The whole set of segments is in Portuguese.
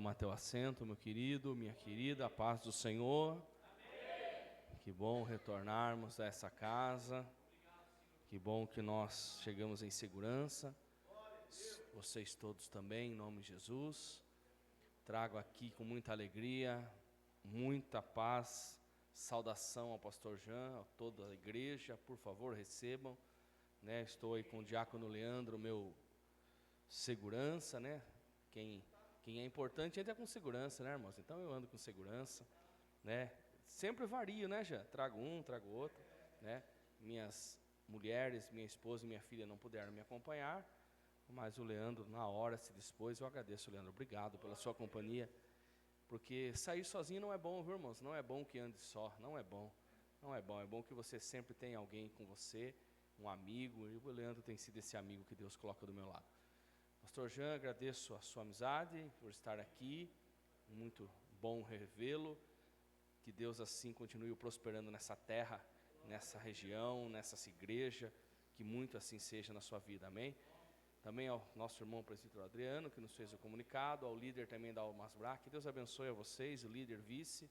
tomar teu assento, meu querido, minha querida, a paz do Senhor. Amém. Que bom retornarmos a essa casa. Que bom que nós chegamos em segurança. Vocês todos também, em nome de Jesus. Trago aqui com muita alegria, muita paz, saudação ao pastor Jean, a toda a igreja, por favor recebam, né? Estou aí com o diácono Leandro, meu segurança, né? Quem é importante entra com segurança, né, irmãos? Então eu ando com segurança, né? Sempre vario, né, Jean? Trago um, trago outro, né? Minhas mulheres, minha esposa e minha filha não puderam me acompanhar, mas o Leandro, na hora, se dispôs. Eu agradeço, Leandro, obrigado pela sua companhia, porque sair sozinho não é bom, viu, irmãos? Não é bom que ande só, não é bom, não é bom. É bom que você sempre tenha alguém com você, um amigo, e o Leandro tem sido esse amigo que Deus coloca do meu lado. Pastor Jean, agradeço a sua amizade por estar aqui, muito bom revê-lo, que Deus assim continue o prosperando nessa terra, nessa região, nessa igreja, que muito assim seja na sua vida, amém? Também ao nosso irmão presbítero Adriano, que nos fez o comunicado, ao líder também da Almasbrá, que Deus abençoe a vocês, o líder vice,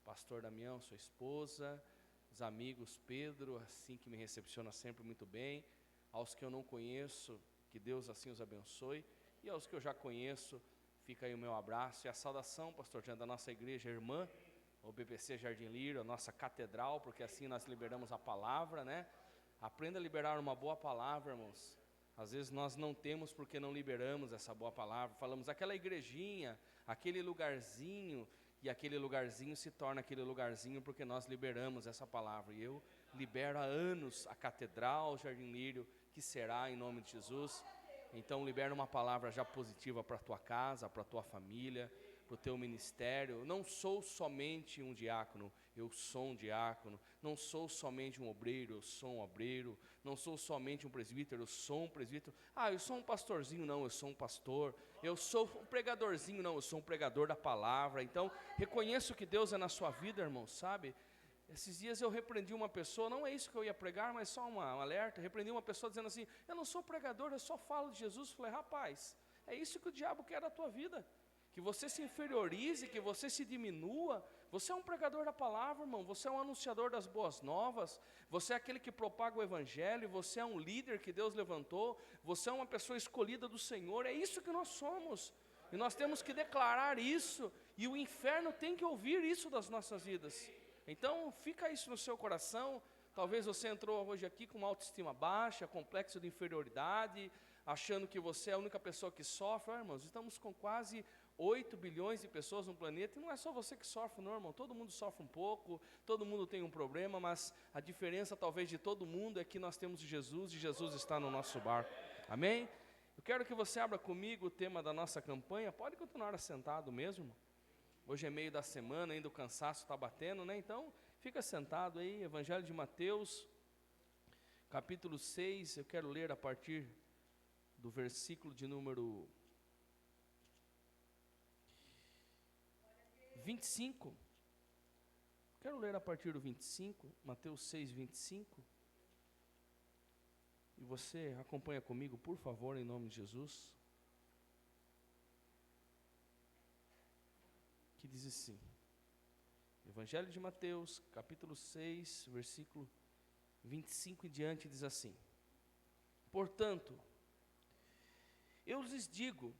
pastor Damião, sua esposa, os amigos Pedro, assim que me recepciona sempre muito bem, aos que eu não conheço, que Deus assim os abençoe, e aos que eu já conheço, fica aí o meu abraço e a saudação, pastor Jean, da nossa igreja irmã, o BPC Jardim Lírio, a nossa catedral, porque assim nós liberamos a palavra, né? Aprenda a liberar uma boa palavra, irmãos. Às vezes nós não temos porque não liberamos essa boa palavra, falamos aquela igrejinha, aquele lugarzinho, e aquele lugarzinho se torna aquele lugarzinho porque nós liberamos essa palavra, e eu libero há anos a catedral Jardim Lírio, que será em nome de Jesus. Então libera uma palavra já positiva para a tua casa, para a tua família, para o teu ministério. Não sou somente um diácono, eu sou um diácono. Não sou somente um obreiro, eu sou um obreiro. Não sou somente um presbítero, eu sou um presbítero. Eu sou um pastorzinho, não, eu sou um pastor. Eu sou um pregadorzinho, não, eu sou um pregador da palavra. Então reconheço que Deus é na sua vida, irmão, sabe? Esses dias eu repreendi uma pessoa, não é isso que eu ia pregar, mas só um alerta. Repreendi uma pessoa dizendo assim: eu não sou pregador, eu só falo de Jesus. Falei: rapaz, é isso que o diabo quer da tua vida, que você se inferiorize, que você se diminua. Você é um pregador da palavra, irmão, você é um anunciador das boas novas, você é aquele que propaga o evangelho, você é um líder que Deus levantou, você é uma pessoa escolhida do Senhor. É isso que nós somos, e nós temos que declarar isso, e o inferno tem que ouvir isso das nossas vidas. Então fica isso no seu coração. Talvez você entrou hoje aqui com uma autoestima baixa, complexo de inferioridade, achando que você é a única pessoa que sofre. Irmãos, estamos com quase 8 bilhões de pessoas no planeta, e não é só você que sofre não, irmão. Todo mundo sofre um pouco, todo mundo tem um problema, mas a diferença talvez de todo mundo é que nós temos Jesus, e Jesus está no nosso barco, amém? Eu quero que você abra comigo o tema da nossa campanha. Pode continuar assentado mesmo, irmão. Hoje é meio da semana, ainda o cansaço está batendo, né? Então, fica sentado aí. Evangelho de Mateus, capítulo 6, eu quero ler a partir do versículo de número 25. Quero ler a partir do 25, Mateus 6, 25. E você acompanha comigo, por favor, em nome de Jesus. Que diz assim: Evangelho de Mateus, capítulo 6, versículo 25 em diante, diz assim: portanto, eu lhes digo,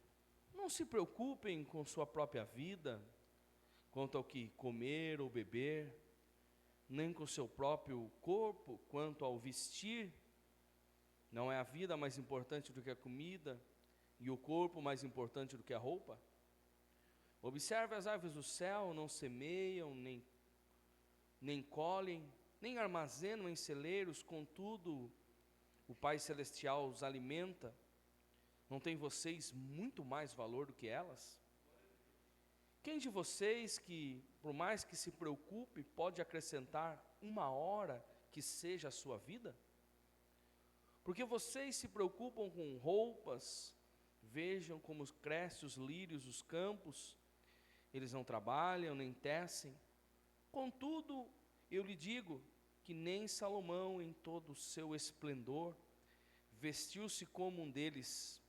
não se preocupem com sua própria vida, quanto ao que comer ou beber, nem com seu próprio corpo, quanto ao vestir. Não é a vida mais importante do que a comida, e o corpo mais importante do que a roupa? Observe as aves do céu, não semeiam, nem colhem, nem armazenam em celeiros, contudo, o Pai Celestial os alimenta. Não tem vocês muito mais valor do que elas? Quem de vocês que, por mais que se preocupe, pode acrescentar uma hora que seja a sua vida? Porque vocês se preocupam com roupas, vejam como crescem os lírios dos campos, eles não trabalham, nem tecem. Contudo, eu lhe digo que nem Salomão, em todo o seu esplendor, vestiu-se como um deles.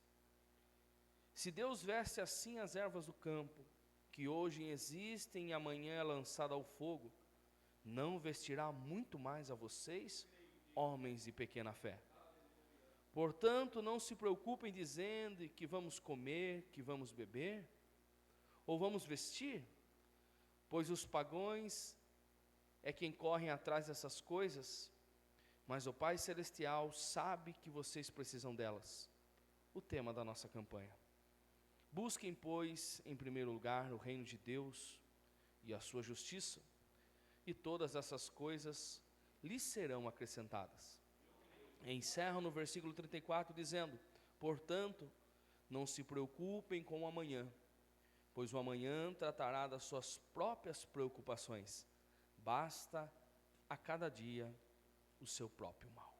Se Deus veste assim as ervas do campo, que hoje existem e amanhã é lançada ao fogo, não vestirá muito mais a vocês, homens de pequena fé? Portanto, não se preocupem dizendo que vamos comer, que vamos beber, ou vamos vestir, pois os pagãos é quem correm atrás dessas coisas, mas o Pai Celestial sabe que vocês precisam delas. O tema da nossa campanha. Busquem, pois, em primeiro lugar o reino de Deus e a sua justiça, e todas essas coisas lhes serão acrescentadas. Encerra no versículo 34 dizendo: portanto, não se preocupem com o amanhã, pois o amanhã tratará das suas próprias preocupações. Basta a cada dia o seu próprio mal.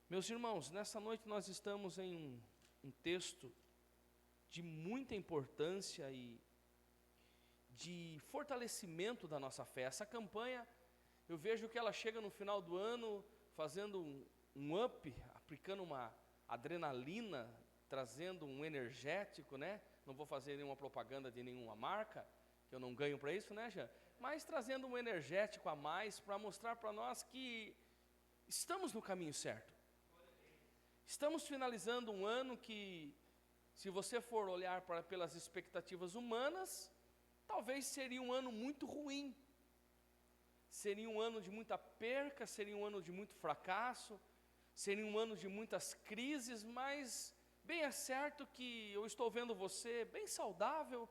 Meus irmãos, nessa noite nós estamos em um texto de muita importância e de fortalecimento da nossa fé. Essa campanha, eu vejo que ela chega no final do ano fazendo um up, aplicando uma adrenalina, trazendo um energético, né? Não vou fazer nenhuma propaganda de nenhuma marca, que eu não ganho para isso, né, Jean? Mas trazendo um energético a mais para mostrar para nós que estamos no caminho certo. Estamos finalizando um ano que, se você for olhar pelas expectativas humanas, talvez seria um ano muito ruim. Seria um ano de muita perca, seria um ano de muito fracasso, seria um ano de muitas crises, mas bem é certo que eu estou vendo você bem saudável,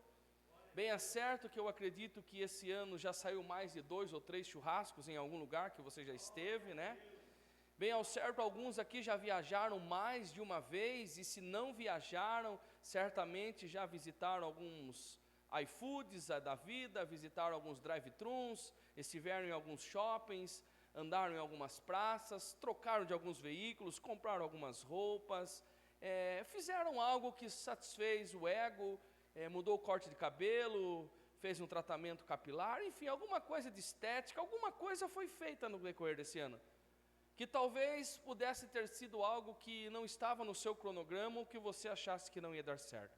bem é certo que eu acredito que esse ano já saiu mais de 2 ou 3 churrascos em algum lugar que você já esteve, né? Bem ao certo, alguns aqui já viajaram mais de uma vez, e se não viajaram, certamente já visitaram alguns iFoods da vida, visitaram alguns drive-thrus, estiveram em alguns shoppings, andaram em algumas praças, trocaram de alguns veículos, compraram algumas roupas, fizeram algo que satisfez o ego, mudou o corte de cabelo, fez um tratamento capilar, enfim, alguma coisa de estética, alguma coisa foi feita no decorrer desse ano, que talvez pudesse ter sido algo que não estava no seu cronograma, ou que você achasse que não ia dar certo.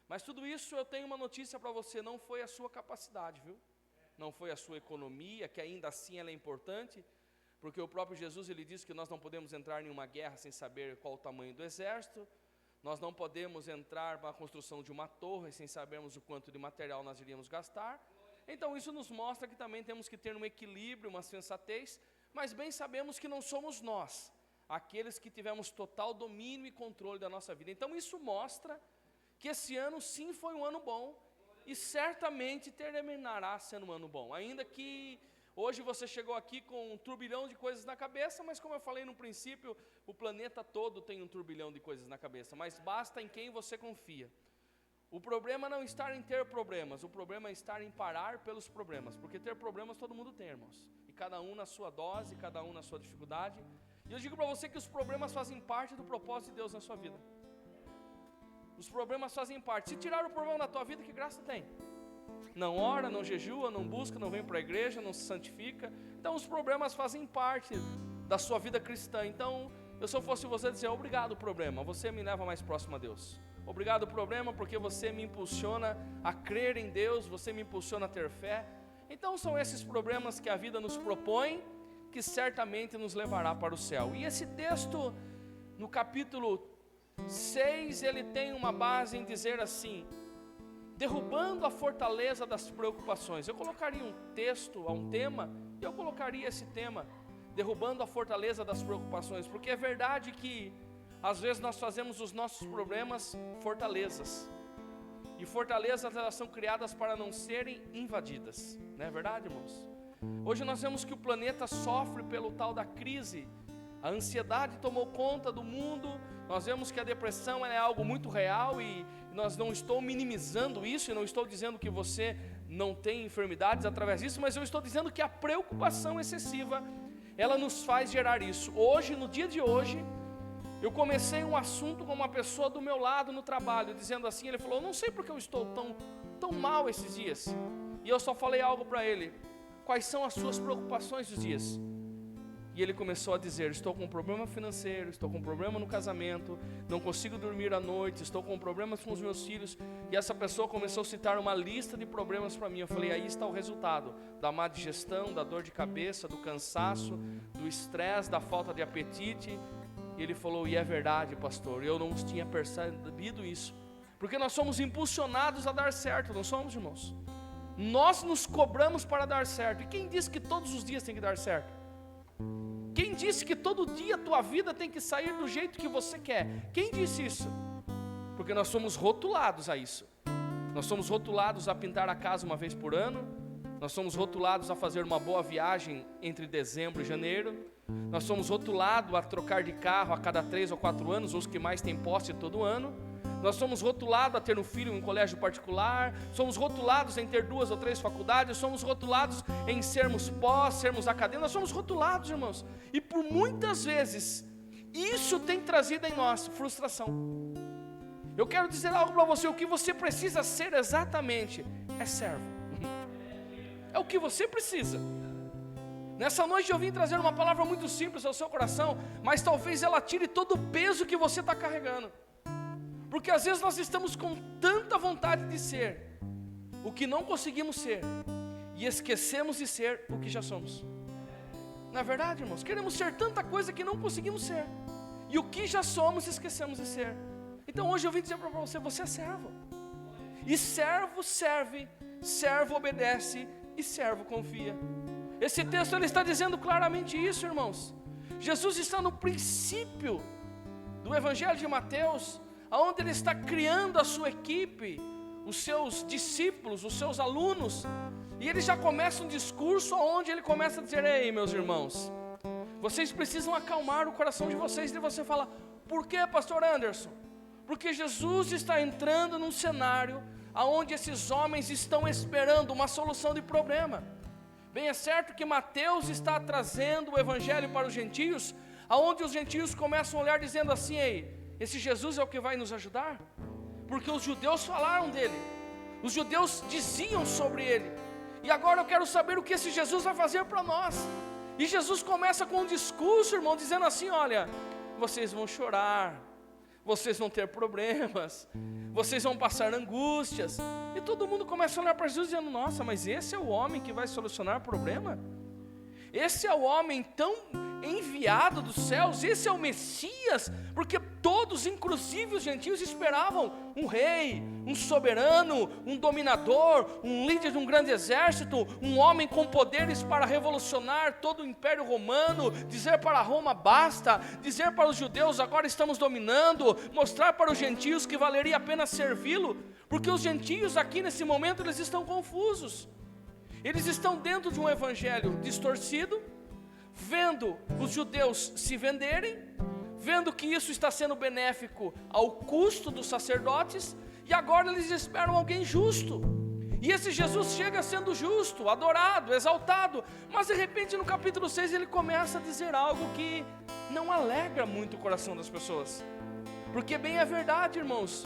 Mas tudo isso, eu tenho uma notícia para você: não foi a sua capacidade, viu? Não foi a sua economia, que ainda assim ela é importante, porque o próprio Jesus, ele disse que nós não podemos entrar em uma guerra sem saber qual o tamanho do exército, nós não podemos entrar na construção de uma torre sem sabermos o quanto de material nós iríamos gastar. Então isso nos mostra que também temos que ter um equilíbrio, uma sensatez, mas bem sabemos que não somos nós, aqueles que tivemos total domínio e controle da nossa vida. Então isso mostra que esse ano sim foi um ano bom, e certamente terminará sendo um ano bom, ainda que hoje você chegou aqui com um turbilhão de coisas na cabeça, mas como eu falei no princípio, o planeta todo tem um turbilhão de coisas na cabeça, mas basta em quem você confia. O problema não está em ter problemas, o problema é estar em parar pelos problemas, porque ter problemas todo mundo tem, irmãos, e cada um na sua dose, cada um na sua dificuldade. E eu digo para você que os problemas fazem parte do propósito de Deus na sua vida. Os problemas fazem parte. Se tirar o problema da tua vida, que graça tem? Não ora, não jejua, não busca, não vem para a igreja, não se santifica. Então os problemas fazem parte da sua vida cristã. Então, se eu fosse você, dizer: obrigado problema, você me leva mais próximo a Deus. Obrigado problema, porque você me impulsiona a crer em Deus, você me impulsiona a ter fé. Então são esses problemas que a vida nos propõe, que certamente nos levará para o céu. E esse texto, no capítulo 6, ele tem uma base em dizer assim: derrubando a fortaleza das preocupações. Eu colocaria um texto a um tema, e eu colocaria esse tema: derrubando a fortaleza das preocupações, porque é verdade que às vezes nós fazemos os nossos problemas fortalezas, e fortalezas, elas são criadas para não serem invadidas, não é verdade, irmãos? Hoje nós vemos que o planeta sofre pelo tal da crise, a ansiedade tomou conta do mundo, nós vemos que a depressão é algo muito real, e nós não estou minimizando isso, e não estou dizendo que você não tem enfermidades através disso, mas eu estou dizendo que a preocupação excessiva, ela nos faz gerar isso. Hoje, no dia de hoje, eu comecei um assunto com uma pessoa do meu lado no trabalho, dizendo assim, ele falou: eu não sei porque eu estou tão mal esses dias, e eu só falei algo para ele: quais são as suas preocupações dos dias? E ele começou a dizer: estou com um problema financeiro, estou com um problema no casamento, não consigo dormir à noite, estou com problemas com os meus filhos. E essa pessoa começou a citar uma lista de problemas para mim. Eu falei: aí está o resultado da má digestão, da dor de cabeça, do cansaço, do estresse, da falta de apetite. E ele falou: e é verdade, pastor, eu não tinha percebido isso. Porque nós somos impulsionados a dar certo, não somos, irmãos? Nós nos cobramos para dar certo. E quem disse que todos os dias tem que dar certo? Quem disse que todo dia a tua vida tem que sair do jeito que você quer? Quem disse isso? Porque nós somos rotulados a isso. Nós somos rotulados a pintar a casa uma vez por ano. Nós somos rotulados a fazer uma boa viagem entre dezembro e janeiro. Nós somos rotulados a trocar de carro a cada 3 ou 4 anos, os que mais têm posse todo ano. Nós somos rotulados a ter um filho em um colégio particular, somos rotulados em ter 2 ou 3 faculdades, somos rotulados em sermos pós, sermos acadêmicos, nós somos rotulados, irmãos. E por muitas vezes, isso tem trazido em nós frustração. Eu quero dizer algo para você: o que você precisa ser exatamente é servo. É o que você precisa. Nessa noite eu vim trazer uma palavra muito simples ao seu coração, mas talvez ela tire todo o peso que você está carregando. Porque às vezes nós estamos com tanta vontade de ser o que não conseguimos ser, e esquecemos de ser o que já somos. Não é verdade, irmãos? Queremos ser tanta coisa que não conseguimos ser, e o que já somos esquecemos de ser. Então hoje eu vim dizer para você: você é servo. E servo serve, servo obedece e servo confia. Esse texto ele está dizendo claramente isso, irmãos. Jesus está no princípio do Evangelho de Mateus, onde ele está criando a sua equipe, os seus discípulos, os seus alunos, e ele já começa um discurso onde ele começa a dizer: ei, meus irmãos, vocês precisam acalmar o coração de vocês. E você fala: por que, pastor Anderson? Porque Jesus está entrando num cenário onde esses homens estão esperando uma solução de problema. Bem, é certo que Mateus está trazendo o evangelho para os gentios, aonde os gentios começam a olhar dizendo assim: ei, esse Jesus é o que vai nos ajudar? Porque os judeus falaram dele, os judeus diziam sobre ele, e agora eu quero saber o que esse Jesus vai fazer para nós. E Jesus começa com um discurso, irmão, dizendo assim: olha, vocês vão chorar, vocês vão ter problemas, vocês vão passar angústias. E todo mundo começa a olhar para Jesus dizendo: nossa, mas esse é o homem que vai solucionar o problema? Esse é o homem tão enviado dos céus, esse é o Messias? Porque todos, inclusive os gentios, esperavam um rei, um soberano, um dominador, um líder de um grande exército, um homem com poderes para revolucionar todo o Império Romano, dizer para Roma basta, dizer para os judeus agora estamos dominando, mostrar para os gentios que valeria a pena servi-lo, porque os gentios aqui nesse momento eles estão confusos. Eles estão dentro de um evangelho distorcido, vendo os judeus se venderem, vendo que isso está sendo benéfico ao custo dos sacerdotes, e agora eles esperam alguém justo. E esse Jesus chega sendo justo, adorado, exaltado, mas de repente no capítulo 6 ele começa a dizer algo que não alegra muito o coração das pessoas. Porque bem é verdade, irmãos,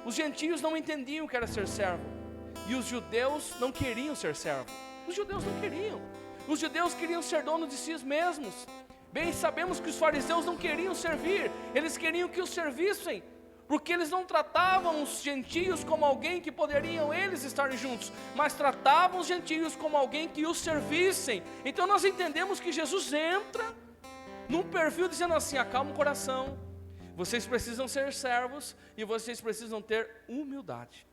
os gentios não entendiam o que era ser servo, e os judeus não queriam ser servo. Os judeus não queriam. Os judeus queriam ser donos de si mesmos. Bem, sabemos que os fariseus não queriam servir, eles queriam que os servissem, porque eles não tratavam os gentios como alguém que poderiam eles estarem juntos, mas tratavam os gentios como alguém que os servissem. Então nós entendemos que Jesus entra num perfil dizendo assim: acalma o coração, vocês precisam ser servos e vocês precisam ter humildade.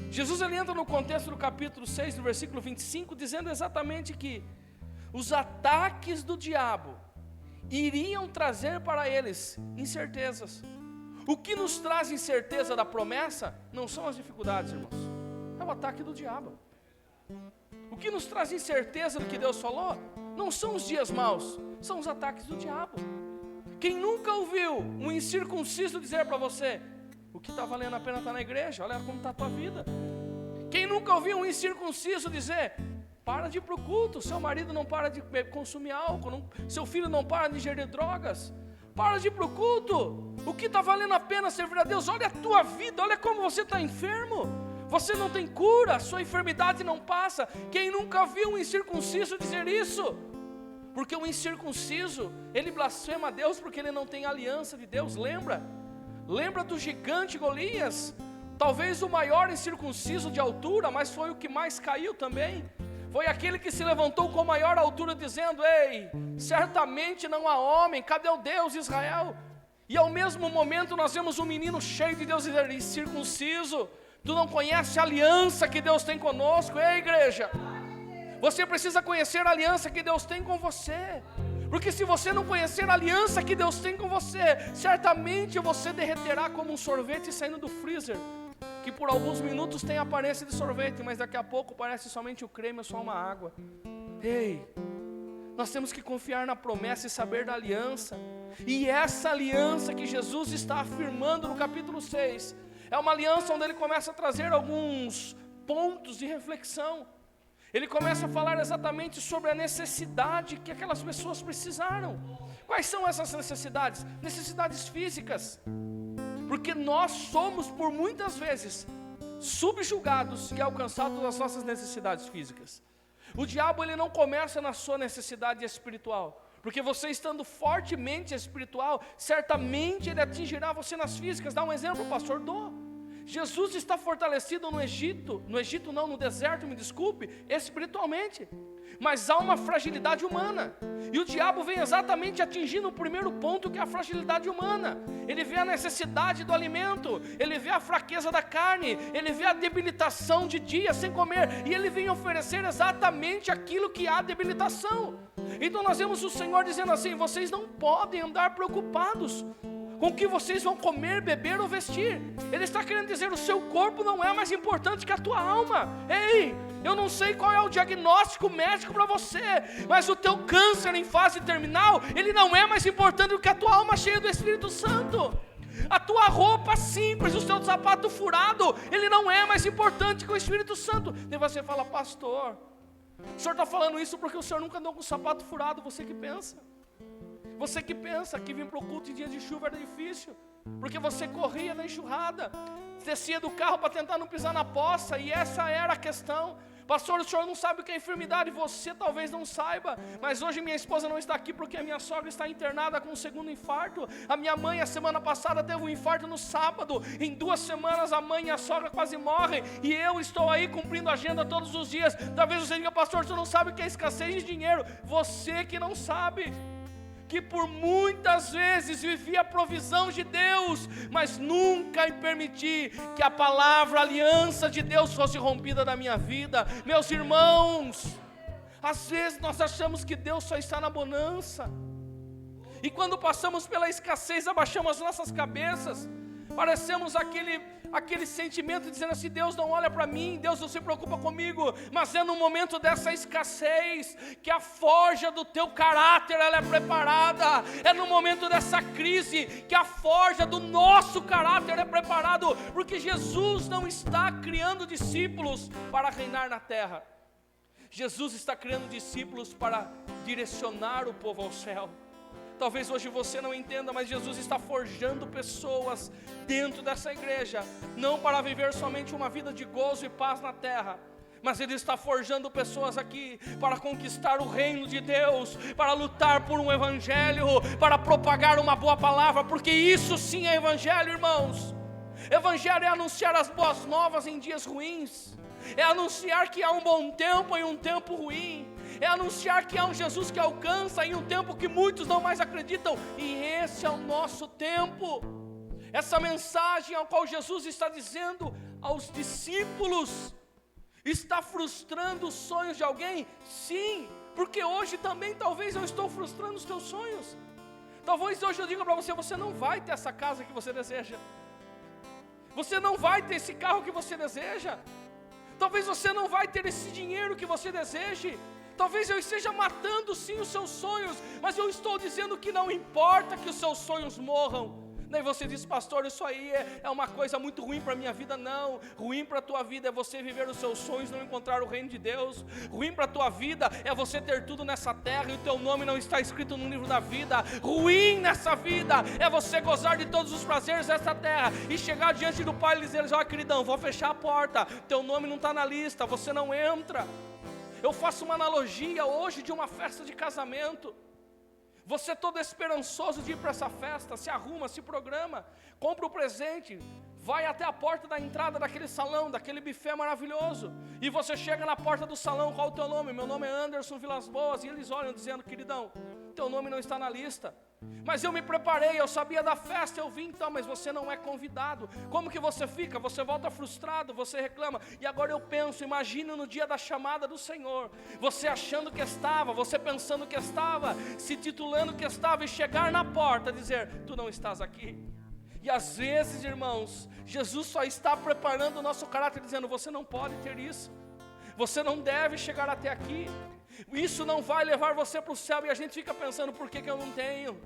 Jesus ele entra no contexto do capítulo 6, no versículo 25, dizendo exatamente que os ataques do diabo iriam trazer para eles incertezas. O que nos traz incerteza da promessa não são as dificuldades, irmãos, é o ataque do diabo. O que nos traz incerteza do que Deus falou não são os dias maus, são os ataques do diabo. Quem nunca ouviu um incircunciso dizer para você: o que está valendo a pena está na igreja, olha como está a tua vida? Quem nunca ouviu um incircunciso dizer: para de ir para o culto, seu marido não para de consumir álcool, seu filho não para de ingerir drogas, para de ir para o culto, o que está valendo a pena servir a Deus? Olha a tua vida, olha como você está enfermo, você não tem cura, sua enfermidade não passa. Quem nunca viu um incircunciso dizer isso? Porque o incircunciso, ele blasfema a Deus porque ele não tem aliança de Deus. Lembra do gigante Golias? Talvez o maior incircunciso de altura, mas foi o que mais caiu também. Foi aquele que se levantou com maior altura dizendo: ei, certamente não há homem, cadê o Deus de Israel? E ao mesmo momento nós vemos um menino cheio de Deus dizer: incircunciso, tu não conhece a aliança que Deus tem conosco. Ei, igreja, você precisa conhecer a aliança que Deus tem com você. Porque se você não conhecer a aliança que Deus tem com você, certamente você derreterá como um sorvete saindo do freezer, que por alguns minutos tem a aparência de sorvete, mas daqui a pouco parece somente o creme ou só uma água. Ei, nós temos que confiar na promessa e saber da aliança. E essa aliança que Jesus está afirmando no capítulo 6, é uma aliança onde ele começa a trazer alguns pontos de reflexão. Ele começa a falar exatamente sobre a necessidade que aquelas pessoas precisaram. Quais são essas necessidades? Necessidades físicas. Porque nós somos, por muitas vezes, subjugados e alcançados das nossas necessidades físicas. O diabo, ele não começa na sua necessidade espiritual. Porque você estando fortemente espiritual, certamente ele atingirá você nas físicas. Dá um exemplo, pastor, dou. Jesus está fortalecido no deserto, me desculpe, espiritualmente. Mas há uma fragilidade humana. E o diabo vem exatamente atingindo o primeiro ponto, que é a fragilidade humana. Ele vê a necessidade do alimento, ele vê a fraqueza da carne, ele vê a debilitação de dia sem comer, e ele vem oferecer exatamente aquilo que há debilitação. Então nós vemos o Senhor dizendo assim: vocês não podem andar preocupados com o que vocês vão comer, beber ou vestir. Ele está querendo dizer: o seu corpo não é mais importante que a tua alma. Ei, eu não sei qual é o diagnóstico médico para você, mas o teu câncer em fase terminal, ele não é mais importante do que a tua alma cheia do Espírito Santo. A tua roupa simples, o seu sapato furado, ele não é mais importante que o Espírito Santo. E você fala: pastor, o senhor está falando isso porque o senhor nunca andou com o sapato furado. Você que pensa que vir para o culto em dia de chuva era difícil, porque você corria na enxurrada, descia do carro para tentar não pisar na poça, e essa era a questão. Pastor, o senhor não sabe o que é enfermidade. Você talvez não saiba, mas hoje minha esposa não está aqui porque a minha sogra está internada com um segundo infarto. A minha mãe, a semana passada, teve um infarto no sábado. Em 2 semanas a mãe e a sogra quase morrem, e eu estou aí cumprindo a agenda todos os dias. Talvez você diga: pastor, você não sabe o que é escassez de dinheiro. Você que não sabe, que por muitas vezes vivi a provisão de Deus, mas nunca em permitir que a palavra, a aliança de Deus fosse rompida da minha vida. Meus irmãos, às vezes nós achamos que Deus só está na bonança, e quando passamos pela escassez, abaixamos as nossas cabeças, parecemos aquele sentimento dizendo assim: Deus não olha para mim, Deus não se preocupa comigo. Mas é no momento dessa escassez que a forja do teu caráter ela é preparada. É no momento dessa crise que a forja do nosso caráter é preparado, porque Jesus não está criando discípulos para reinar na terra. Jesus está criando discípulos para direcionar o povo ao céu. Talvez hoje você não entenda, mas Jesus está forjando pessoas dentro dessa igreja, não para viver somente uma vida de gozo e paz na terra, mas Ele está forjando pessoas aqui para conquistar o reino de Deus, para lutar por um evangelho, para propagar uma boa palavra, porque isso sim é evangelho, irmãos. Evangelho é anunciar as boas novas em dias ruins, é anunciar que há um bom tempo em um tempo ruim, é anunciar que há um Jesus que alcança em um tempo que muitos não mais acreditam, e esse é o nosso tempo. Essa mensagem ao qual Jesus está dizendo aos discípulos, está frustrando os sonhos de alguém? Sim, porque hoje também talvez eu estou frustrando os teus sonhos. Talvez hoje eu diga para você: você não vai ter essa casa que você deseja, você não vai ter esse carro que você deseja, talvez você não vai ter esse dinheiro que você deseje. Talvez eu esteja matando sim os seus sonhos, mas eu estou dizendo que não importa que os seus sonhos morram. Daí você diz: pastor, isso aí é uma coisa muito ruim para a minha vida. Não, ruim para a tua vida é você viver os seus sonhos e não encontrar o reino de Deus. Ruim para a tua vida é você ter tudo nessa terra e o teu nome não está escrito no livro da vida. Ruim nessa vida é você gozar de todos os prazeres dessa terra e chegar diante do Pai e dizer: ó, queridão, vou fechar a porta, teu nome não está na lista, você não entra. Eu faço uma analogia hoje de uma festa de casamento. Você todo esperançoso de ir para essa festa, se arruma, se programa, compra o presente, vai até a porta da entrada daquele salão, daquele buffet maravilhoso, e você chega na porta do salão, qual o teu nome? Meu nome é Anderson Vilas Boas, e eles olham dizendo, queridão, teu nome não está na lista. Mas eu me preparei, eu sabia da festa, eu vim então, mas você não é convidado. Como que você fica? Você volta frustrado, você reclama. E agora eu penso, imagine no dia da chamada do Senhor, você achando que estava, você pensando que estava, se titulando que estava, e chegar na porta, dizer, tu não estás aqui. E às vezes, irmãos, Jesus só está preparando o nosso caráter, dizendo, você não pode ter isso, você não deve chegar até aqui, isso não vai levar você para o céu. E a gente fica pensando, por que eu não tenho?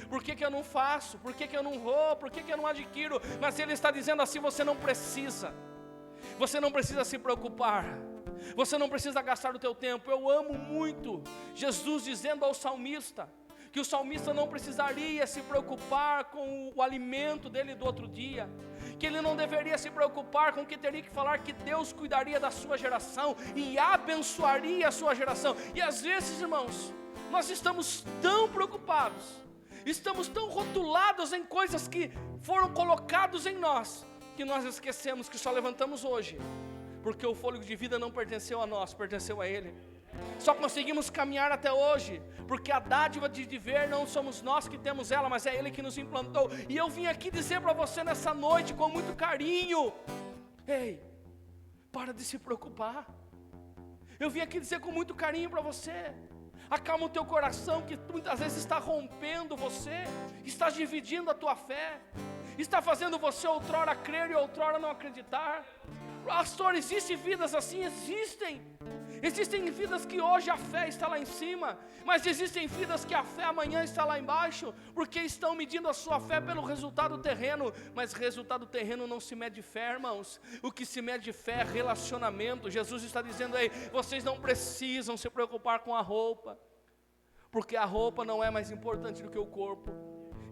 Por que eu não faço? Por que eu não vou? Por que eu não adquiro? Mas Ele está dizendo assim, você não precisa se preocupar, você não precisa gastar o teu tempo. Eu amo muito Jesus dizendo ao salmista, que o salmista não precisaria se preocupar com o alimento dele do outro dia, que ele não deveria se preocupar com o que teria que falar, que Deus cuidaria da sua geração e abençoaria a sua geração. E às vezes, irmãos, nós estamos tão preocupados, estamos tão rotulados em coisas que foram colocados em nós, que nós esquecemos que só levantamos hoje, porque o fôlego de vida não pertenceu a nós, pertenceu a Ele. Só conseguimos caminhar até hoje, porque a dádiva de viver não somos nós que temos ela, mas é Ele que nos implantou. E eu vim aqui dizer para você nessa noite, com muito carinho, ei, para de se preocupar. Eu vim aqui dizer com muito carinho para você, acalma o teu coração, que muitas vezes está rompendo você, está dividindo a tua fé, está fazendo você outrora crer e outrora não acreditar. Pastor, existem vidas assim? Existem vidas que hoje a fé está lá em cima, mas existem vidas que a fé amanhã está lá embaixo, porque estão medindo a sua fé pelo resultado terreno. Mas resultado terreno não se mede fé, irmãos. O que se mede fé é relacionamento. Jesus está dizendo aí, vocês não precisam se preocupar com a roupa, porque a roupa não é mais importante do que o corpo.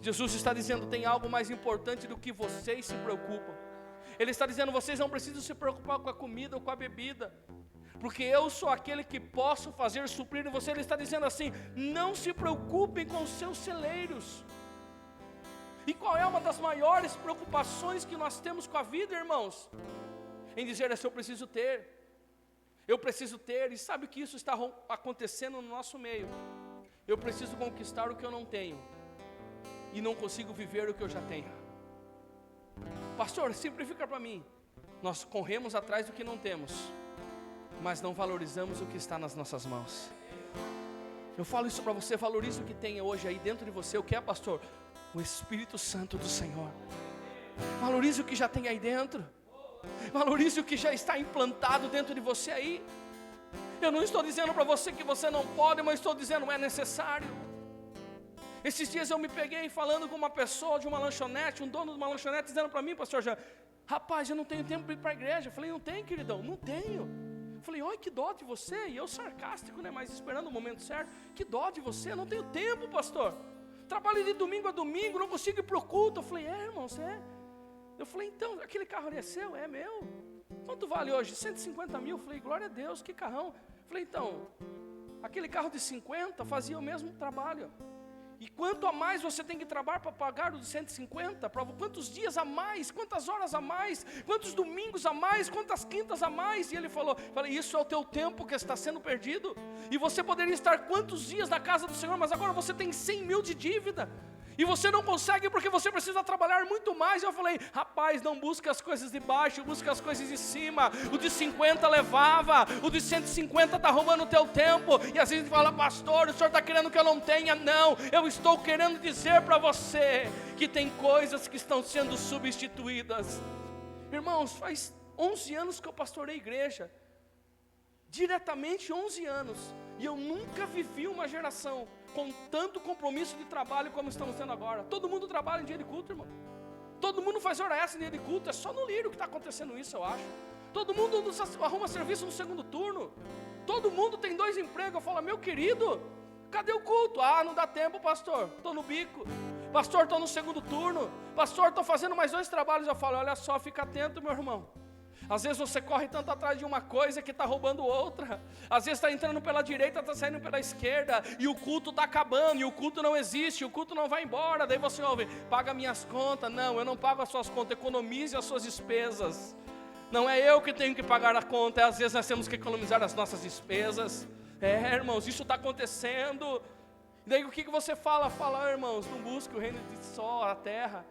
Jesus está dizendo, tem algo mais importante do que vocês se preocupam. Ele está dizendo, vocês não precisam se preocupar com a comida ou com a bebida, porque eu sou aquele que posso fazer suprir você. Ele está dizendo assim, não se preocupem com os seus celeiros. E qual é uma das maiores preocupações que nós temos com a vida, irmãos? Em dizer assim, eu preciso ter, e sabe que isso está acontecendo no nosso meio. Eu preciso conquistar o que eu não tenho, e não consigo viver o que eu já tenho. Pastor, simplifica para mim. Nós corremos atrás do que não temos, mas não valorizamos o que está nas nossas mãos. Eu falo isso para você, valorize o que tem hoje aí dentro de você. O que é, pastor? O Espírito Santo do Senhor. Valorize o que já tem aí dentro, valorize o que já está implantado dentro de você aí. Eu não estou dizendo para você que você não pode, mas estou dizendo, é necessário. Esses dias eu me peguei falando com uma pessoa de uma lanchonete, um dono de uma lanchonete, dizendo para mim, pastor Jean, rapaz, eu não tenho tempo para ir para a igreja. Eu falei, não tem, queridão, não tenho. Eu falei, olha que dó de você. E eu sarcástico, né, mas esperando o momento certo. Que dó de você, eu não tenho tempo, pastor. Trabalho de domingo a domingo, não consigo ir para o culto. Eu falei, irmão, você é? Eu falei, então, aquele carro ali é seu? É meu. Quanto vale hoje? 150 mil. Eu falei, glória a Deus, que carrão. Eu falei, então, aquele carro de 50 fazia o mesmo trabalho. E quanto a mais você tem que trabalhar para pagar o de 150? Quantos dias a mais? Quantas horas a mais? Quantos domingos a mais? Quantas quintas a mais? E ele falou, isso é o teu tempo que está sendo perdido. E você poderia estar quantos dias na casa do Senhor, mas agora você tem 100 mil de dívida. E você não consegue porque você precisa trabalhar muito mais. Eu falei, rapaz, não busca as coisas de baixo, busca as coisas de cima. O de 50 levava, o de 150 está roubando o teu tempo. E às vezes a gente fala, pastor, o senhor está querendo que eu não tenha? Não, eu estou querendo dizer para você que tem coisas que estão sendo substituídas. Irmãos, faz 11 anos que eu pastorei igreja, diretamente 11 anos, e eu nunca vivi uma geração com tanto compromisso de trabalho como estamos tendo agora. Todo mundo trabalha em dia de culto, irmão. Todo mundo faz hora extra em dia de culto. É só no Lírio que está acontecendo isso, eu acho. Todo mundo arruma serviço no segundo turno. Todo mundo tem 2 empregos. Eu falo, meu querido, cadê o culto? Ah, não dá tempo, pastor, estou no bico. Pastor, estou no segundo turno. Pastor, estou fazendo mais 2 trabalhos. Eu falo, olha só, fica atento, meu irmão. Às vezes você corre tanto atrás de uma coisa que está roubando outra. Às vezes está entrando pela direita, está saindo pela esquerda. E o culto está acabando, e o culto não existe, o culto não vai embora. Daí você ouve, paga minhas contas. Não, eu não pago as suas contas, economize as suas despesas. Não é eu que tenho que pagar a conta, às vezes nós temos que economizar as nossas despesas. Irmãos, isso está acontecendo. Daí o que você fala? Fala, irmãos, não busque o reino de só a terra.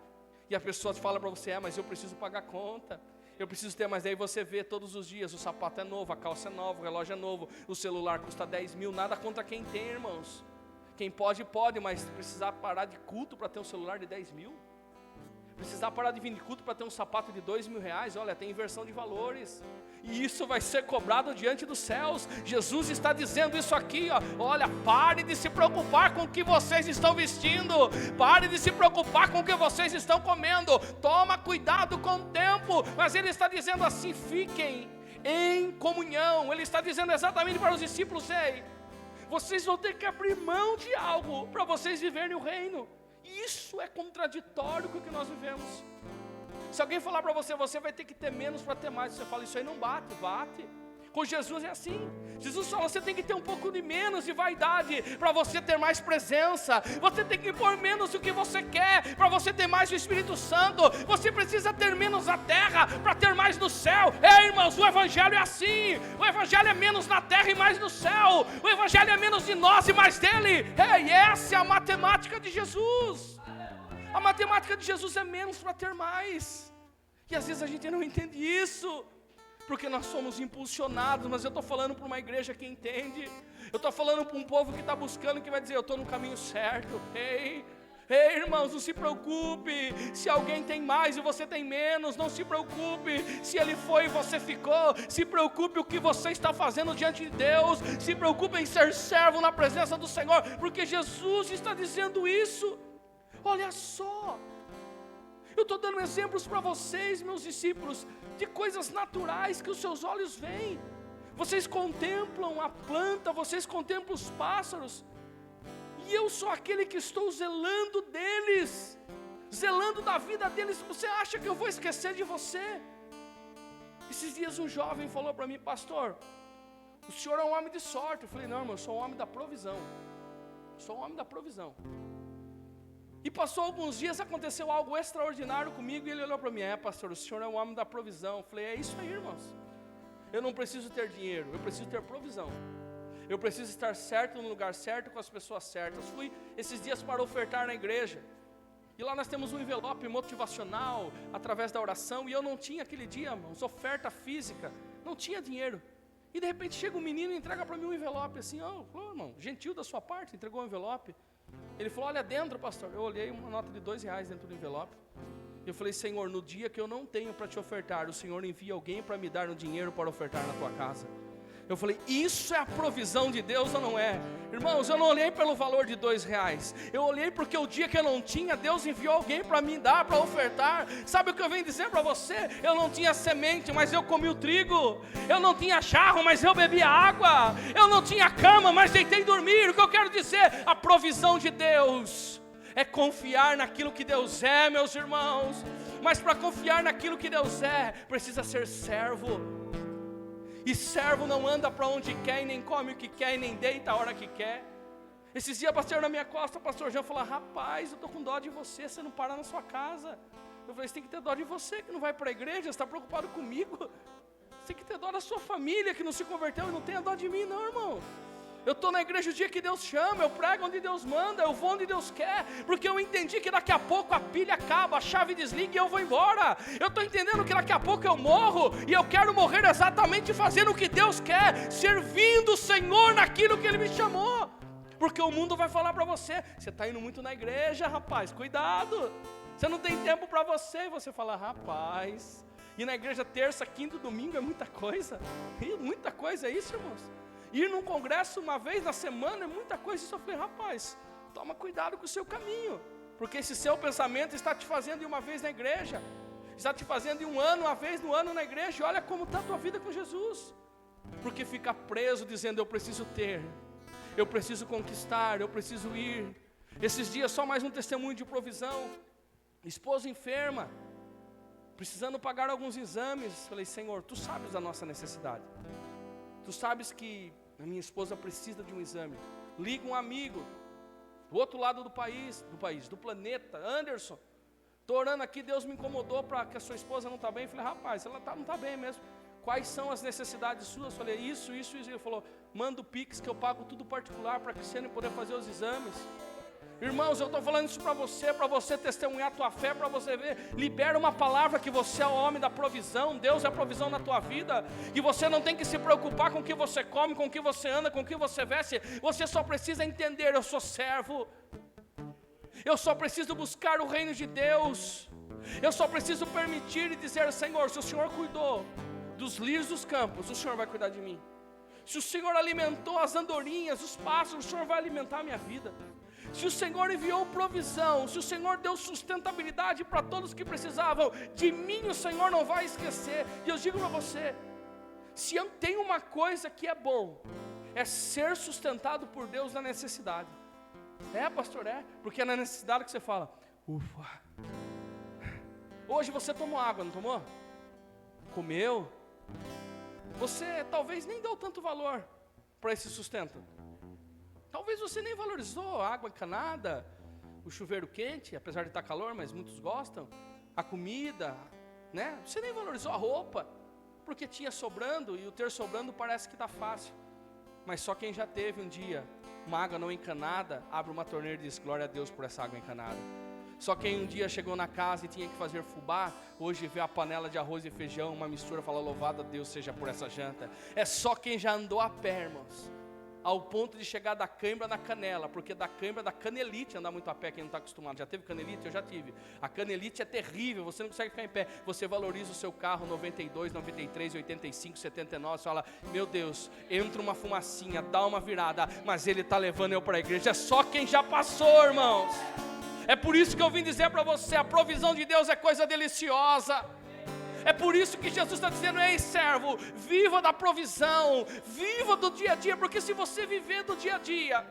E a pessoa fala para você, mas eu preciso pagar a conta. Eu preciso ter, mas daí você vê todos os dias, o sapato é novo, a calça é nova, o relógio é novo, o celular custa 10 mil, nada contra quem tem, irmãos. Quem pode, mas precisar parar de culto para ter um celular de 10 mil? Precisar parar de vir de culto para ter um sapato de 2 mil reais? Olha, tem inversão de valores. E isso vai ser cobrado diante dos céus. Jesus está dizendo isso aqui, ó. Olha, pare de se preocupar com o que vocês estão vestindo. Pare de se preocupar com o que vocês estão comendo. Toma cuidado com o tempo. Mas ele está dizendo assim, fiquem em comunhão. Ele está dizendo exatamente para os discípulos, ei, vocês vão ter que abrir mão de algo para vocês viverem o reino. Isso é contraditório com o que nós vivemos. Se alguém falar para você, você vai ter que ter menos para ter mais, você fala, isso aí não bate. Com Jesus é assim. Jesus fala, você tem que ter um pouco de menos de vaidade para você ter mais presença. Você tem que pôr menos do que você quer para você ter mais do Espírito Santo. Você precisa ter menos na terra para ter mais no céu. Irmãos, o Evangelho é assim. O Evangelho é menos na terra e mais no céu. O Evangelho é menos de nós e mais dele. E essa é a matemática de Jesus. A matemática de Jesus é menos para ter mais. E às vezes a gente não entende isso, porque nós somos impulsionados. Mas eu estou falando para uma igreja que entende. Eu estou falando para um povo que está buscando, que vai dizer, eu estou no caminho certo. Ei, irmãos, não se preocupe se alguém tem mais e você tem menos. Não se preocupe se ele foi e você ficou. Se preocupe o que você está fazendo diante de Deus. Se preocupe em ser servo na presença do Senhor, porque Jesus está dizendo isso. Olha só, eu estou dando exemplos para vocês, meus discípulos, de coisas naturais que os seus olhos veem. Vocês contemplam a planta, vocês contemplam os pássaros, e eu sou aquele que estou zelando deles, zelando da vida deles. Você acha que eu vou esquecer de você? Esses dias um jovem falou para mim, pastor, o senhor é um homem de sorte. Eu falei, não, irmão, eu sou um homem da provisão. Sou um homem da provisão. E passou alguns dias, aconteceu algo extraordinário comigo, e ele olhou para mim, pastor, o senhor é um homem da provisão. Eu falei, é isso aí, irmãos. Eu não preciso ter dinheiro, eu preciso ter provisão. Eu preciso estar certo no lugar certo, com as pessoas certas. Fui esses dias para ofertar na igreja, e lá nós temos um envelope motivacional, através da oração, e eu não tinha aquele dia, irmãos, oferta física, não tinha dinheiro. E de repente chega um menino e entrega para mim um envelope, assim, irmão, gentil da sua parte, entregou um envelope. Ele falou, olha dentro, pastor. Eu olhei uma nota de R$2 dentro do envelope. Eu falei, Senhor, no dia que eu não tenho para te ofertar, o Senhor envia alguém para me dar um dinheiro para ofertar na tua casa. Eu falei, isso é a provisão de Deus ou não é? Irmãos, eu não olhei pelo valor de R$2. Eu olhei porque o dia que eu não tinha, Deus enviou alguém para me dar, para ofertar. Sabe o que eu venho dizer para você? Eu não tinha semente, mas eu comi o trigo. Eu não tinha jarro, mas eu bebi a água. Eu não tinha cama, mas deitei dormir. O que eu quero dizer? A provisão de Deus é confiar naquilo que Deus é, meus irmãos. Mas para confiar naquilo que Deus é, precisa ser servo. E servo não anda para onde quer, e nem come o que quer, e nem deita a hora que quer. Esses dias bateu na minha costa, o pastor Jean falou, rapaz, eu estou com dó de você, você não para na sua casa. Eu falei, você tem que ter dó de você, que não vai para a igreja, você está preocupado comigo. Você tem que ter dó da sua família, que não se converteu, e não tenha dó de mim não, irmão. Eu estou na igreja o dia que Deus chama, eu prego onde Deus manda, eu vou onde Deus quer, porque eu entendi que daqui a pouco a pilha acaba, a chave desliga e eu vou embora. Eu estou entendendo que daqui a pouco eu morro, e eu quero morrer exatamente fazendo o que Deus quer, servindo o Senhor naquilo que Ele me chamou. Porque o mundo vai falar para você, você está indo muito na igreja, rapaz, cuidado, você não tem tempo para você. E você fala, rapaz, ir na igreja terça, quinta e domingo é muita coisa. E muita coisa é isso, irmãos. Ir num congresso uma vez na semana é muita coisa. Isso eu falei, rapaz, toma cuidado com o seu caminho, porque esse seu pensamento está te fazendo ir uma vez na igreja, está te fazendo ir um ano, uma vez no ano na igreja. E olha como está a tua vida com Jesus, porque fica preso dizendo, eu preciso ter, eu preciso conquistar, eu preciso ir. Esses dias só mais um testemunho de provisão. Esposa enferma, precisando pagar alguns exames. Falei, Senhor, Tu sabes da nossa necessidade. Tu sabes que a minha esposa precisa de um exame. Liga um amigo do outro lado do planeta, Anderson, estou orando aqui, Deus me incomodou para que a sua esposa não está bem. Falei, rapaz, ela não está bem mesmo. Quais são as necessidades suas? Falei, isso. Ele falou, manda o Pix que eu pago tudo particular para a Cristiane poder fazer os exames. Irmãos, eu estou falando isso para você testemunhar a tua fé, para você ver. Libera uma palavra que você é o homem da provisão. Deus é a provisão na tua vida. E você não tem que se preocupar com o que você come, com o que você anda, com o que você veste. Você só precisa entender, eu sou servo. Eu só preciso buscar o reino de Deus. Eu só preciso permitir e dizer, Senhor, se o Senhor cuidou dos lírios dos campos, o Senhor vai cuidar de mim. Se o Senhor alimentou as andorinhas, os pássaros, o Senhor vai alimentar a minha vida. Se o Senhor enviou provisão, se o Senhor deu sustentabilidade para todos que precisavam, de mim o Senhor não vai esquecer. E eu digo para você, se eu tenho uma coisa que é bom, é ser sustentado por Deus na necessidade. Pastor, porque é na necessidade que você fala, ufa. Hoje você tomou água, não tomou? Comeu? Você talvez nem deu tanto valor para esse sustento. Talvez você nem valorizou a água encanada, o chuveiro quente, apesar de estar calor, mas muitos gostam. A comida, né? Você nem valorizou a roupa, porque tinha sobrando, e o ter sobrando parece que está fácil. Mas só quem já teve um dia uma água não encanada, abre uma torneira e diz, glória a Deus por essa água encanada. Só quem um dia chegou na casa e tinha que fazer fubá, hoje vê a panela de arroz e feijão, uma mistura, fala, louvado a Deus seja por essa janta. É só quem já andou a pé, irmãos, ao ponto de chegar da cãibra na canela, porque da cãibra, da canelite, andar muito a pé, quem não está acostumado. Já teve canelite? Eu já tive. A canelite é terrível, você não consegue ficar em pé. Você valoriza o seu carro 92, 93, 85, 79, você fala, meu Deus, entra uma fumacinha, dá uma virada, mas ele está levando eu para a igreja. É só quem já passou, irmãos. É por isso que eu vim dizer para você, a provisão de Deus é coisa deliciosa. É por isso que Jesus está dizendo, ei servo, viva da provisão, viva do dia a dia, porque se você viver do dia a dia,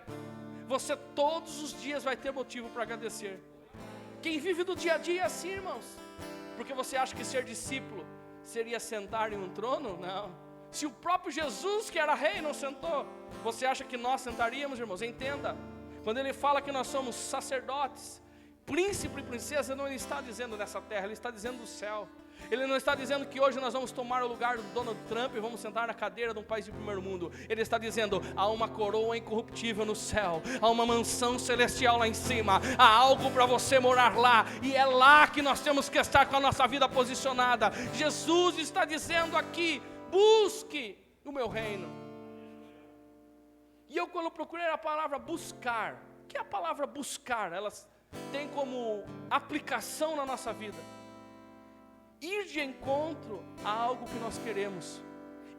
você todos os dias vai ter motivo para agradecer. Quem vive do dia a dia é assim, irmãos. Porque você acha que ser discípulo seria sentar em um trono? Não. Se o próprio Jesus, que era rei, não sentou, você acha que nós sentaríamos, irmãos? Entenda, quando ele fala que nós somos sacerdotes, príncipe e princesa, não ele está dizendo nessa terra, ele está dizendo do céu. Ele não está dizendo que hoje nós vamos tomar o lugar do Donald Trump e vamos sentar na cadeira de um país de primeiro mundo. Ele está dizendo, há uma coroa incorruptível no céu, há uma mansão celestial lá em cima, há algo para você morar lá, e é lá que nós temos que estar com a nossa vida posicionada. Jesus está dizendo aqui, busque o meu reino. E eu, quando procurei a palavra buscar, o que é a palavra buscar? Ela tem como aplicação na nossa vida ir de encontro a algo que nós queremos,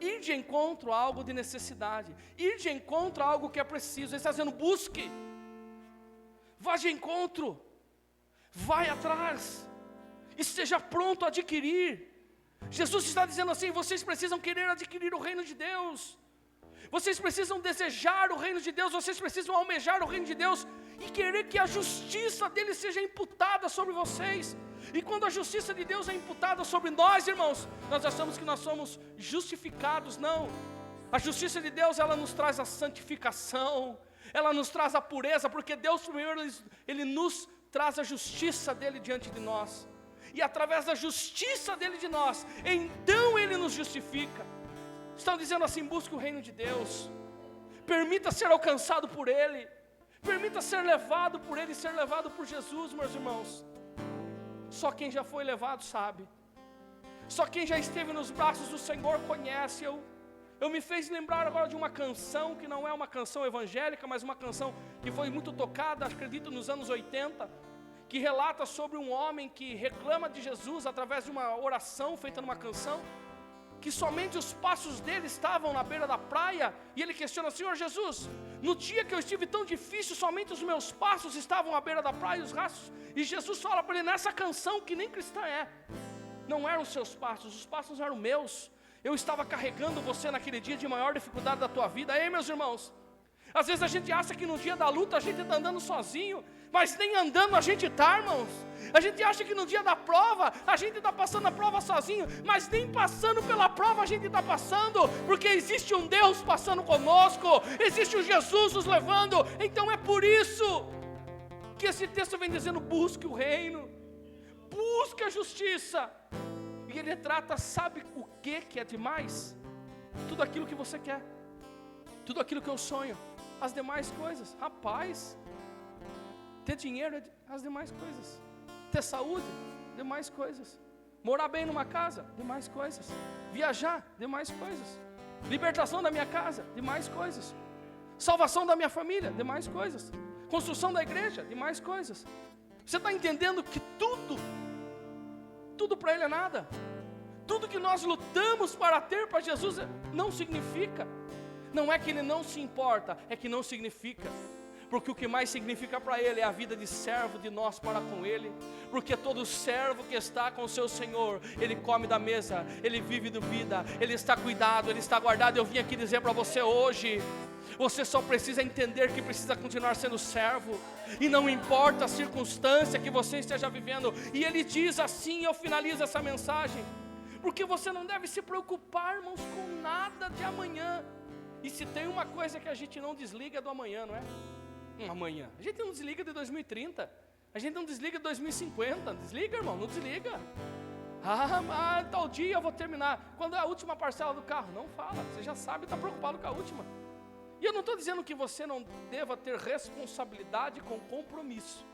ir de encontro a algo de necessidade, ir de encontro a algo que é preciso. Ele está dizendo, busque, vá de encontro, vai atrás, esteja pronto a adquirir. Jesus está dizendo assim, vocês precisam querer adquirir o reino de Deus, vocês precisam desejar o reino de Deus, vocês precisam almejar o reino de Deus, e querer que a justiça dele seja imputada sobre vocês. E quando a justiça de Deus é imputada sobre nós, irmãos, nós achamos que nós somos justificados. Não, a justiça de Deus, ela nos traz a santificação, ela nos traz a pureza, porque Deus primeiro, Ele nos traz a justiça dele diante de nós, e através da justiça dele de nós, então Ele nos justifica. Estão dizendo assim, busque o reino de Deus, permita ser alcançado por Ele, permita ser levado por Ele, ser levado por Jesus, meus irmãos. Só quem já foi levado sabe, só quem já esteve nos braços do Senhor conhece. Eu me fez lembrar agora de uma canção, que não é uma canção evangélica, mas uma canção que foi muito tocada, acredito nos anos 80, que relata sobre um homem que reclama de Jesus através de uma oração feita numa canção, que somente os passos dele estavam na beira da praia, e ele questiona, Senhor Jesus, no dia que eu estive tão difícil, somente os meus passos estavam à beira da praia, os rastros, e Jesus fala para ele, nessa canção, que nem cristã não eram os seus passos, os passos eram meus, eu estava carregando você naquele dia de maior dificuldade da tua vida. Ei, meus irmãos, às vezes a gente acha que no dia da luta a gente está andando sozinho, mas nem andando a gente está, irmãos. A gente acha que no dia da prova, a gente está passando a prova sozinho, mas nem passando pela prova a gente está passando, porque existe um Deus passando conosco, existe um Jesus nos levando. Então é por isso que esse texto vem dizendo: busque o reino, busque a justiça. E ele trata, sabe o que é demais? Tudo aquilo que você quer, tudo aquilo que eu sonho, as demais coisas. Rapaz, ter dinheiro, as demais coisas. Ter saúde, demais coisas. Morar bem numa casa, demais coisas. Viajar, demais coisas. Libertação da minha casa, demais coisas. Salvação da minha família, demais coisas. Construção da igreja, demais coisas. Você está entendendo que tudo para Ele é nada. Tudo que nós lutamos para ter para Jesus não significa. Não é que Ele não se importa, é que não significa. Porque o que mais significa para Ele é a vida de servo de nós para com Ele. Porque todo servo que está com o seu Senhor, ele come da mesa, ele vive do vida, ele está cuidado, ele está guardado. Eu vim aqui dizer para você hoje: você só precisa entender que precisa continuar sendo servo, e não importa a circunstância que você esteja vivendo. E Ele diz assim, eu finalizo essa mensagem: porque você não deve se preocupar, irmãos, com nada de amanhã. E se tem uma coisa que a gente não desliga, é do amanhã, não é? Amanhã, a gente não desliga de 2030, a gente não desliga de 2050, desliga, irmão, não desliga. Tal dia eu vou terminar, quando é a última parcela do carro? Não fala, você já sabe, está preocupado com a última. E eu não estou dizendo que você não deva ter responsabilidade com compromisso,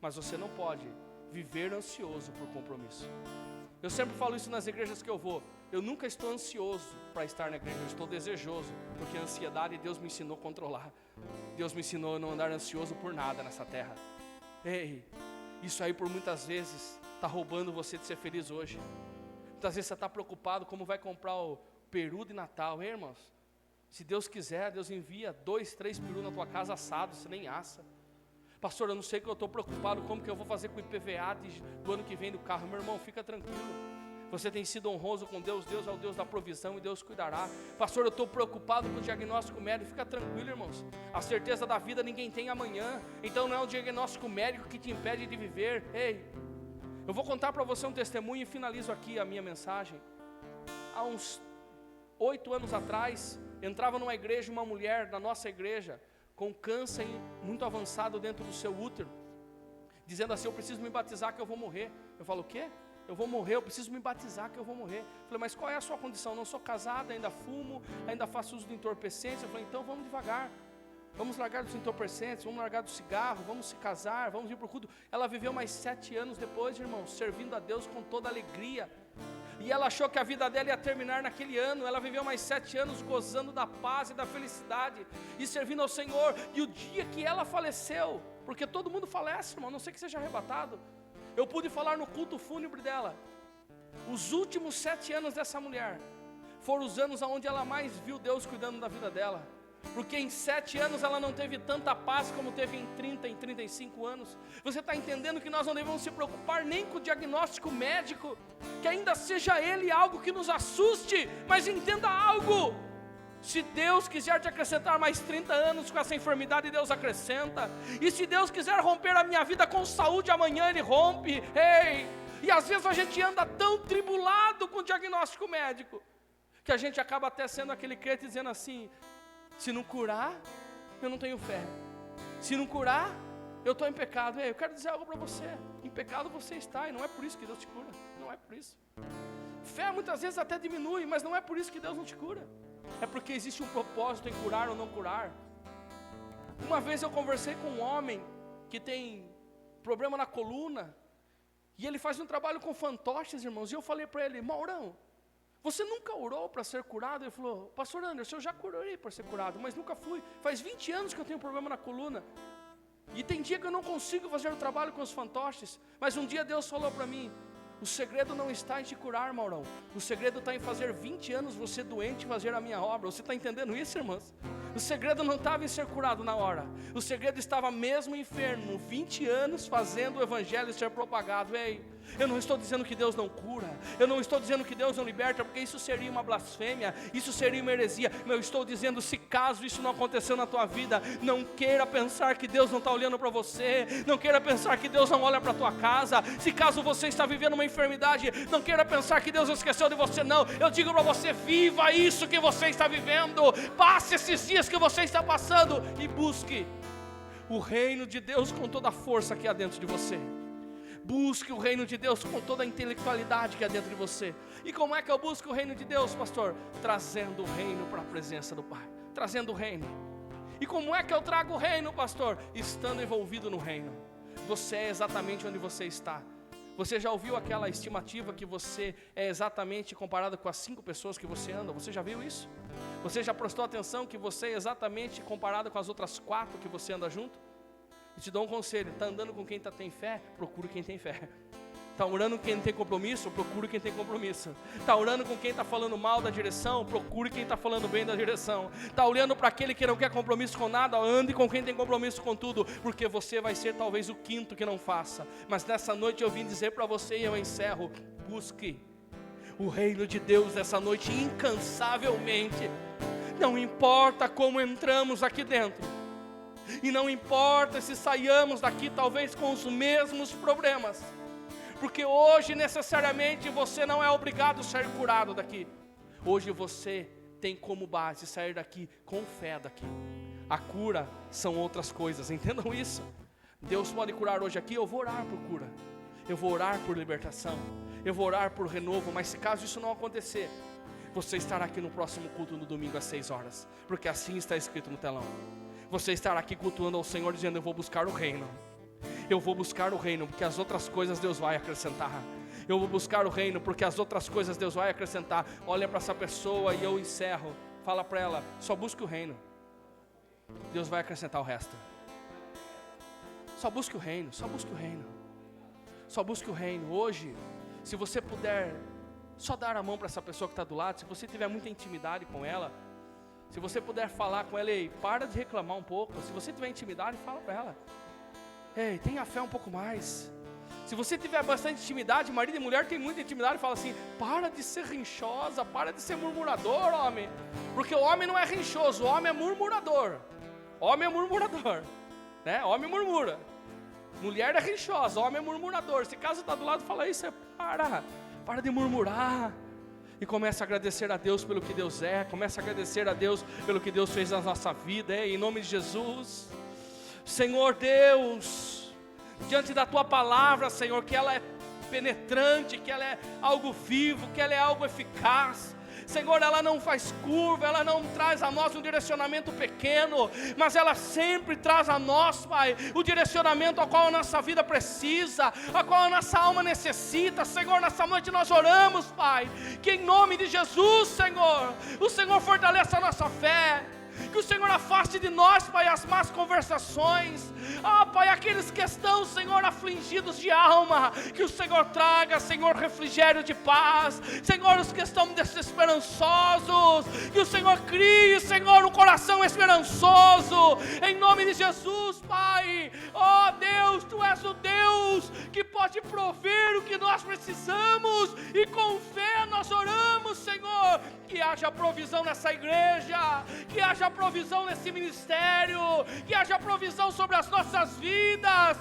mas você não pode viver ansioso por compromisso. Eu sempre falo isso nas igrejas que eu vou: eu nunca estou ansioso para estar na igreja, eu estou desejoso, porque a ansiedade Deus me ensinou a controlar. Deus me ensinou a não andar ansioso por nada nessa terra. Ei, isso aí por muitas vezes está roubando você de ser feliz hoje. Muitas vezes você está preocupado como vai comprar o peru de Natal, hein, irmãos? Se Deus quiser, Deus envia 2, 3 perus na tua casa assados, você nem assa. Pastor, eu não sei, que eu estou preocupado como que eu vou fazer com o IPVA do ano que vem do carro. Meu irmão, fica tranquilo. Você tem sido honroso com Deus, Deus é o Deus da provisão e Deus cuidará. Pastor, eu estou preocupado com o diagnóstico médico. Fica tranquilo, irmãos. A certeza da vida ninguém tem amanhã. Então não é o diagnóstico médico que te impede de viver. Ei, eu vou contar para você um testemunho e finalizo aqui a minha mensagem. Há uns 8 anos atrás, entrava numa igreja uma mulher da nossa igreja com câncer muito avançado dentro do seu útero, dizendo assim: eu preciso me batizar que eu vou morrer. Eu falo: o quê? Eu vou morrer, eu preciso me batizar que eu vou morrer. Eu falei: mas qual é a sua condição? Não sou casada, ainda fumo, ainda faço uso de entorpecentes. Eu falei: então vamos devagar, vamos largar dos entorpecentes, vamos largar do cigarro, vamos se casar, vamos ir para o culto. Ela viveu mais 7 anos depois, irmãos, servindo a Deus com toda alegria. E ela achou que a vida dela ia terminar naquele ano. Ela viveu mais 7 anos gozando da paz e da felicidade e servindo ao Senhor. E o dia que ela faleceu, porque todo mundo falece, irmão, a não sei que seja arrebatado, eu pude falar no culto fúnebre dela. Os últimos 7 anos dessa mulher foram os anos onde ela mais viu Deus cuidando da vida dela. Porque em 7 anos ela não teve tanta paz como teve em 30, em 35 anos. Você está entendendo que nós não devemos se preocupar nem com o diagnóstico médico, que ainda seja ele algo que nos assuste, mas entenda algo: se Deus quiser te acrescentar mais 30 anos com essa enfermidade, Deus acrescenta. E se Deus quiser romper a minha vida com saúde, amanhã Ele rompe. Ei, e às vezes a gente anda tão tribulado com o diagnóstico médico, que a gente acaba até sendo aquele crente dizendo assim: se não curar, eu não tenho fé. Se não curar, eu estou em pecado. Ei, eu quero dizer algo para você: em pecado você está, e não é por isso que Deus te cura. Não é por isso. Fé muitas vezes até diminui, mas não é por isso que Deus não te cura. É porque existe um propósito em curar ou não curar. Uma vez eu conversei com um homem que tem problema na coluna, e ele faz um trabalho com fantoches, irmãos. E eu falei para ele: Maurão, você nunca orou para ser curado? Ele falou: pastor Anderson, eu já orei para ser curado, mas nunca fui. Faz 20 anos que eu tenho problema na coluna, e tem dia que eu não consigo fazer o trabalho com os fantoches. Mas um dia Deus falou para mim: o segredo não está em te curar, Maurão. O segredo está em fazer 20 anos você doente e fazer a minha obra. Você está entendendo isso, irmãos? O segredo não estava em ser curado na hora. O segredo estava mesmo enfermo, 20 anos fazendo o evangelho ser propagado. Ei, Eu não estou dizendo que Deus não cura, eu não estou dizendo que Deus não liberta, porque isso seria uma blasfêmia, isso seria uma heresia. Mas eu estou dizendo, se caso isso não aconteceu na tua vida, não queira pensar que Deus não está olhando para você, não queira pensar que Deus não olha para a tua casa. Se caso você está vivendo uma enfermidade, não queira pensar que Deus esqueceu de você, não. Eu digo para você, viva isso que você está vivendo, passe esses dias que você está passando e busque o reino de Deus com toda a força que há dentro de você. Busque o reino de Deus com toda a intelectualidade que há dentro de você. E como é que eu busco o reino de Deus, pastor? Trazendo o reino para a presença do Pai, trazendo o reino. E como é que eu trago o reino, pastor? Estando envolvido no reino. Você é exatamente onde você está. Você já ouviu aquela estimativa que você é exatamente comparado com as 5 pessoas que você anda? Você já viu isso? Você já prestou atenção que você é exatamente comparado com as outras 4 que você anda junto? E te dou um conselho, está andando com quem tem fé, procure quem tem fé. Está orando com quem tem compromisso, procure quem tem compromisso. Está orando com quem está falando mal da direção, procure quem está falando bem da direção. Está olhando para aquele que não quer compromisso com nada, ande com quem tem compromisso com tudo, porque você vai ser talvez o 5º que não faça. Mas nessa noite eu vim dizer para você, e eu encerro, busque o reino de Deus essa noite incansavelmente. Não importa como entramos aqui dentro, e não importa se saiamos daqui talvez com os mesmos problemas, porque hoje necessariamente você não é obrigado a ser curado daqui. Hoje você tem como base sair daqui com fé daqui. A cura são outras coisas, entendam isso. Deus pode curar hoje aqui, eu vou orar por cura, eu vou orar por libertação, eu vou orar por renovo. Mas se caso isso não acontecer, você estará aqui no próximo culto no domingo às 6 horas, porque assim está escrito no telão. Você estará aqui cultuando ao Senhor, dizendo, eu vou buscar o reino. Eu vou buscar o reino, porque as outras coisas Deus vai acrescentar. Eu vou buscar o reino, porque as outras coisas Deus vai acrescentar. Olha para essa pessoa e eu encerro. Fala para ela, só busque o reino. Deus vai acrescentar o resto. Só busque o reino, só busque o reino. Só busque o reino. Hoje, se você puder só dar a mão para essa pessoa que está do lado, se você tiver muita intimidade com ela, se você puder falar com ela, ei, para de reclamar um pouco. Se você tiver intimidade, fala para ela, ei, tenha fé um pouco mais. Se você tiver bastante intimidade, marido e mulher tem muita intimidade, fala assim, para de ser rinchosa, para de ser murmurador, homem. Porque o homem não é rinchoso, o homem é murmurador. Homem é murmurador, né? Homem murmura. Mulher é rinchosa, homem é murmurador. Se caso está do lado, fala isso, para de murmurar. E começa a agradecer a Deus pelo que Deus é. Começa a agradecer a Deus pelo que Deus fez na nossa vida, em nome de Jesus. Senhor Deus, diante da Tua palavra, Senhor, que ela é penetrante, que ela é algo vivo, que ela é algo eficaz. Senhor, ela não faz curva, ela não traz a nós um direcionamento pequeno, mas ela sempre traz a nós, Pai, o direcionamento ao qual a nossa vida precisa, a qual a nossa alma necessita. Senhor, nessa noite nós oramos, Pai, que em nome de Jesus, Senhor, o Senhor fortaleça a nossa fé, que o Senhor afaste de nós, Pai, as más conversações. Pai, aqueles que estão, Senhor, afligidos de alma, que o Senhor traga, Senhor, refrigério de paz. Senhor, os que estão desesperançosos, que o Senhor crie, Senhor, um coração esperançoso, em nome de Jesus, Pai. Deus, Tu és o Deus que pode prover o que nós precisamos, e com fé nós oramos, Senhor, que haja provisão nessa igreja, que haja provisão nesse ministério, que haja provisão sobre as nossas vidas.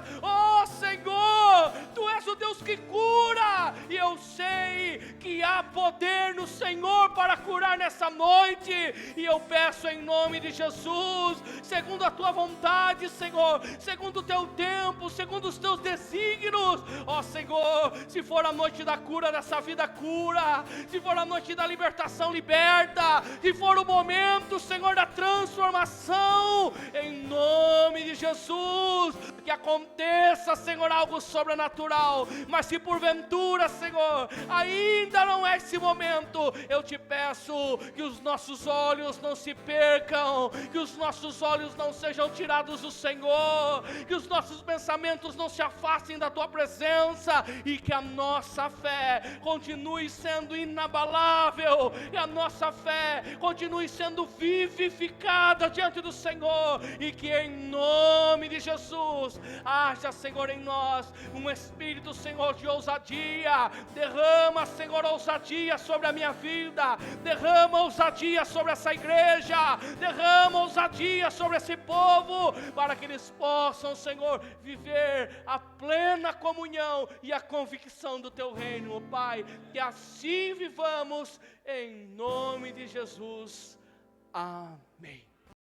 Senhor, Tu és o Deus que cura, e eu sei que há poder no Senhor para curar nessa noite, e eu peço em nome de Jesus, segundo a Tua vontade, Senhor, segundo o Teu tempo, segundo os Teus desígnios. Senhor, se for a noite da cura dessa vida, cura. Se for a noite da libertação, liberta. Se for o momento, Senhor, da transformação, em nome de Jesus, que aconteça, Senhor, algo sobrenatural. Mas se porventura, Senhor, ainda não é esse momento, eu te peço que os nossos olhos não se percam, que os nossos olhos não sejam tirados do Senhor, que os nossos pensamentos não se afastem da Tua presença, presença, e que a nossa fé continue sendo inabalável, e a nossa fé continue sendo vivificada diante do Senhor, e que em nome de Jesus haja, Senhor, em nós um espírito, Senhor, de ousadia. Derrama, Senhor, ousadia sobre a minha vida, derrama ousadia sobre essa igreja, derrama ousadia sobre esse povo, para que eles possam, Senhor, viver a plena comunhão e a convicção do Teu reino, ó Pai. Que assim vivamos, em nome de Jesus. Amém.